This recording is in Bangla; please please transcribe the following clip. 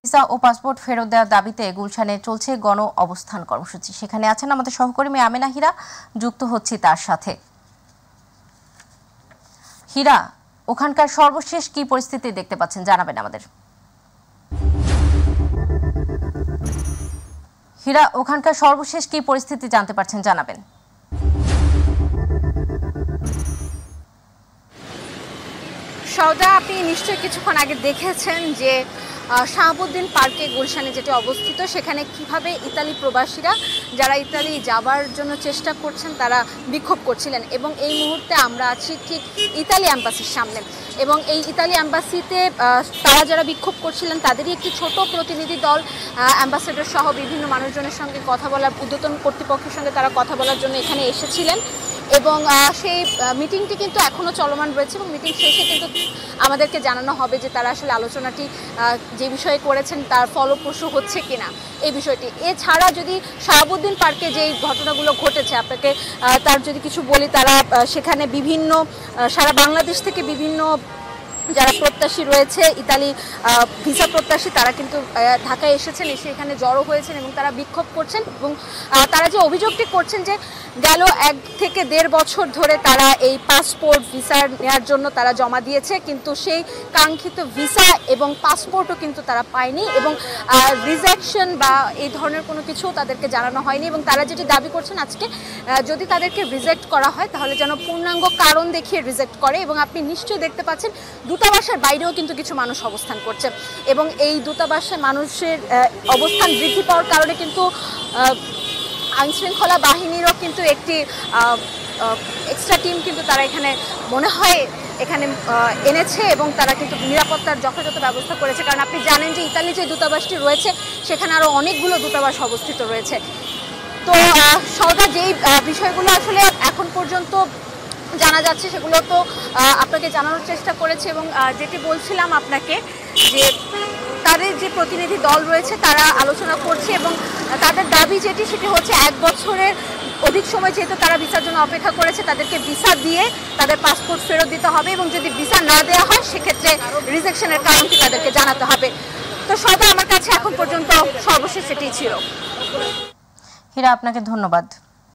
ভিসা ও পাসপোর্ট ফেরত দেওয়ার দাবিতে গুলশানে চলছে গণ অবস্থান কর্মসূচি। সেখানে আছেন আমাদের সহকর্মী আমেনা হীরা, যুক্ত হচ্ছি তার সাথে। হীরা, ওখানকার সর্বশেষ কি পরিস্থিতি দেখতে পাচ্ছেন জানাবেন আমাদের। হীরা, ওখানকার সর্বশেষ কি পরিস্থিতি জানতে পারছেন জানাবেন। সৌদা, আপনি নিশ্চয়ই কিছুক্ষণ আগে দেখেছেন যে শাহাবুদ্দিন পার্কে গুলশানে যেটি অবস্থিত, সেখানে কিভাবে ইতালি প্রবাসীরা যারা ইতালি যাবার জন্য চেষ্টা করছেন তারা বিক্ষোভ করছিলেন। এবং এই মুহূর্তে আমরা আছি ঠিক ইতালি অ্যাম্বাসির সামনে, এবং এই ইতালি অ্যাম্বাসিতে তারা যারা বিক্ষোভ করছিলেন তাদেরই একটি ছোট প্রতিনিধি দল অ্যাম্বাসেডর সহ বিভিন্ন মানুষজনের সঙ্গে কথা বলার, ঊর্ধ্বতন কর্তৃপক্ষের সঙ্গে তারা কথা বলার জন্য এখানে এসেছিলেন। এবং সেই মিটিংটি কিন্তু এখনও চলমান রয়েছে, এবং মিটিং শেষে কিন্তু আমাদেরকে জানানো হবে যে তারা আসলে আলোচনাটি যে বিষয়ে করেছেন তার ফলপ্রসূ হচ্ছে কিনা এই বিষয়টি। এছাড়া যদি শাহাবুদ্দিন পার্কে যেই ঘটনাগুলো ঘটেছে আপনাকে তার যদি কিছু বলি, তারা সেখানে বিভিন্ন সারা বাংলাদেশ থেকে বিভিন্ন যারা প্রত্যাশী রয়েছে, ইতালি ভিসা প্রত্যাশী, তারা কিন্তু ঢাকায় এসেছেন, এসে এখানে জড়ো হয়েছেন এবং তারা বিক্ষোভ করছেন। এবং তারা যে অভিযোগটি করছেন যে গেল 1 থেকে 1.5 বছর ধরে তারা এই পাসপোর্ট ভিসা নেওয়ার জন্য তারা জমা দিয়েছে, কিন্তু সেই কাঙ্ক্ষিত ভিসা এবং পাসপোর্টও কিন্তু তারা পায়নি, এবং রিজেকশন বা এই ধরনের কোনো কিছু তাদেরকে জানানো হয়নি। এবং তারা যেটি দাবি করছেন আজকে যদি তাদেরকে রিজেক্ট করা হয় তাহলে যেন পূর্ণাঙ্গ কারণ দেখিয়ে রিজেক্ট করে। এবং আপনি নিশ্চয়ই দেখতে পাচ্ছেন দূতাবাসের বাইরেও কিন্তু কিছু মানুষ অবস্থান করছে, এবং এই দূতাবাসে মানুষের অবস্থান বৃদ্ধি পাওয়ার কারণে কিন্তু আইনশৃঙ্খলা বাহিনীরও কিন্তু একটি এক্সট্রা টিম কিন্তু তারা এখানে মনে হয় এখানে এনেছে, এবং তারা কিন্তু নিরাপত্তার যথাযথ ব্যবস্থা করেছে। কারণ আপনি জানেন যে ইতালি যে দূতাবাসটি রয়েছে সেখানে আরও অনেকগুলো দূতাবাস অবস্থিত রয়েছে। তো সরকার যেই বিষয়গুলো আসলে এখন পর্যন্ত জানা যাচ্ছে সেগুলো তো আপনাকে জানানোর চেষ্টা করেছে। এবং যেটি বলছিলাম আপনাকে যে তাদের যে প্রতিনিধি দল রয়েছে তারা আলোচনা করছে, এবং তাদের দাবি যেটি সেটি হচ্ছে 1 বছরের অধিক সময় যেহেতু তারা ভিসার জন্য অপেক্ষা করেছে, তাদেরকে ভিসা দিয়ে তাদের পাসপোর্ট ফেরত দিতে হবে, এবং যদি ভিসা না দেওয়া হয় সেক্ষেত্রে রিজেকশনের কারণটি তাদেরকে জানাতে হবে। তো সবাই আমার কাছে এখন পর্যন্ত সর্বশেষ সেটি ছিল। হীরা, আপনাকে ধন্যবাদ।